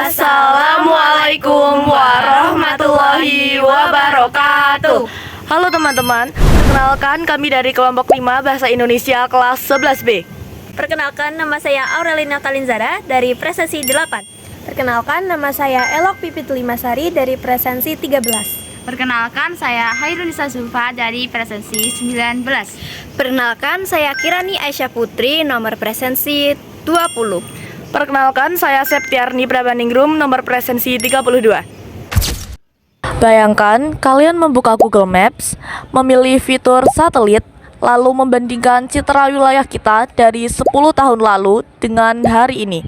Assalamualaikum warahmatullahi wabarakatuh. Halo teman-teman, perkenalkan kami dari kelompok 5 Bahasa Indonesia kelas 11B. Perkenalkan, nama saya Aurelina Kalinzara dari Presensi 8. Perkenalkan, nama saya Elok Pipit Limasari dari Presensi 13. Perkenalkan, saya Hairunisa Zulfa dari Presensi 19. Perkenalkan, saya Kirani Aisyah Putri, nomor Presensi 20. Perkenalkan, saya Septiarni Prabaningrum, nomor Presensi 32. Bayangkan, kalian membuka Google Maps, memilih fitur satelit, lalu membandingkan citra wilayah kita dari 10 tahun lalu dengan hari ini.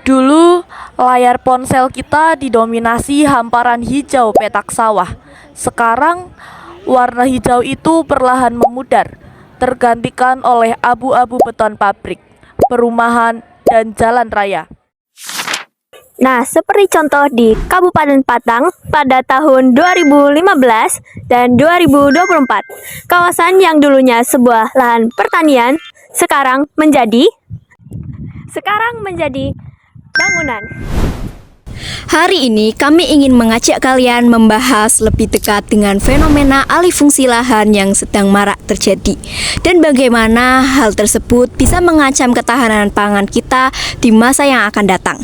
Dulu, layar ponsel kita didominasi hamparan hijau petak sawah. Sekarang, warna hijau itu perlahan memudar, tergantikan oleh abu-abu beton pabrik, perumahan, dan jalan raya. Nah, seperti contoh di Kabupaten Patang pada tahun 2015 dan 2024, kawasan yang dulunya sebuah lahan pertanian sekarang menjadi bangunan. Hari ini kami ingin mengajak kalian membahas lebih dekat dengan fenomena alih fungsi lahan yang sedang marak terjadi dan bagaimana hal tersebut bisa mengancam ketahanan pangan kita di masa yang akan datang.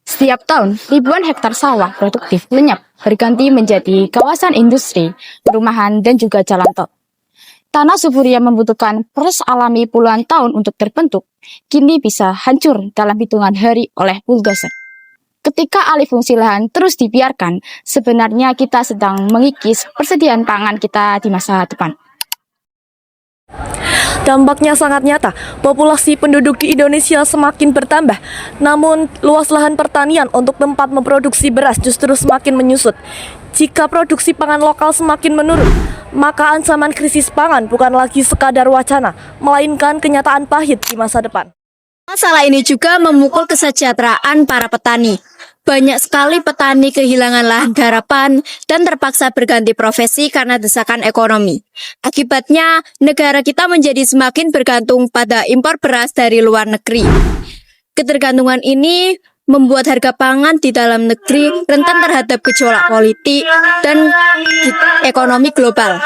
Setiap tahun, ribuan hektar sawah produktif lenyap berganti menjadi kawasan industri, perumahan, dan juga jalan tol. Tanah subur yang membutuhkan proses alami puluhan tahun untuk terbentuk, kini bisa hancur dalam hitungan hari oleh bulldozer. Ketika alih fungsi lahan terus dibiarkan, sebenarnya kita sedang mengikis persediaan pangan kita di masa depan. Dampaknya sangat nyata, populasi penduduk di Indonesia semakin bertambah, namun luas lahan pertanian untuk tempat memproduksi beras justru semakin menyusut. Jika produksi pangan lokal semakin menurun, maka ancaman krisis pangan bukan lagi sekadar wacana, melainkan kenyataan pahit di masa depan. Masalah ini juga memukul kesejahteraan para petani. Banyak sekali petani kehilangan lahan garapan dan terpaksa berganti profesi karena desakan ekonomi. Akibatnya, negara kita menjadi semakin bergantung pada impor beras dari luar negeri. Ketergantungan ini membuat harga pangan di dalam negeri rentan terhadap gejolak politik dan ekonomi global.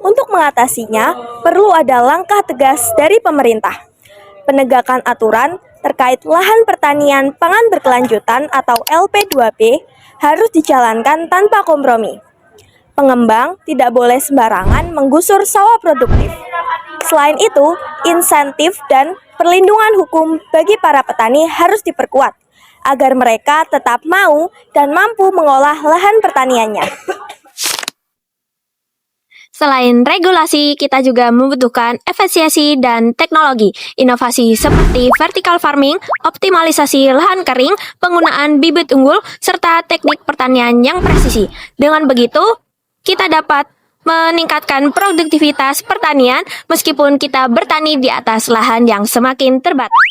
Untuk mengatasinya, perlu ada langkah tegas dari pemerintah. Penegakan aturan terkait lahan pertanian pangan berkelanjutan atau LP2P harus dijalankan tanpa kompromi. Pengembang tidak boleh sembarangan menggusur sawah produktif. Selain itu, insentif dan perlindungan hukum bagi para petani harus diperkuat agar mereka tetap mau dan mampu mengolah lahan pertaniannya. Selain regulasi, kita juga membutuhkan efisiensi dan teknologi. Inovasi seperti vertical farming, optimalisasi lahan kering, penggunaan bibit unggul, serta teknik pertanian yang presisi. Dengan begitu, kita dapat meningkatkan produktivitas pertanian meskipun kita bertani di atas lahan yang semakin terbatas.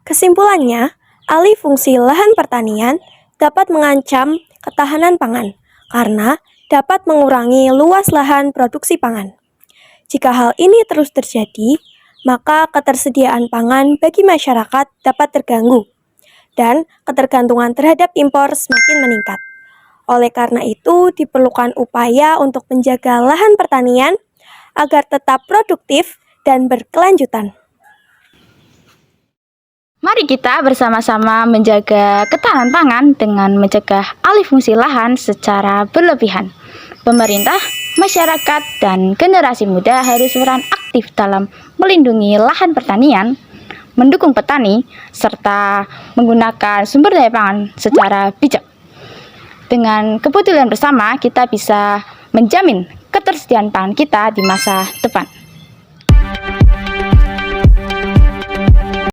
Kesimpulannya, alih fungsi lahan pertanian dapat mengancam ketahanan pangan karena dapat mengurangi luas lahan produksi pangan. Jika hal ini terus terjadi, maka ketersediaan pangan bagi masyarakat dapat terganggu dan ketergantungan terhadap impor semakin meningkat. Oleh karena itu, diperlukan upaya untuk menjaga lahan pertanian agar tetap produktif dan berkelanjutan. Mari kita bersama-sama menjaga ketahanan pangan dengan mencegah alih fungsi lahan secara berlebihan. Pemerintah, masyarakat, dan generasi muda harus berperan aktif dalam melindungi lahan pertanian, mendukung petani, serta menggunakan sumber daya pangan secara bijak. Dengan kepedulian bersama, kita bisa menjamin ketersediaan pangan kita di masa depan.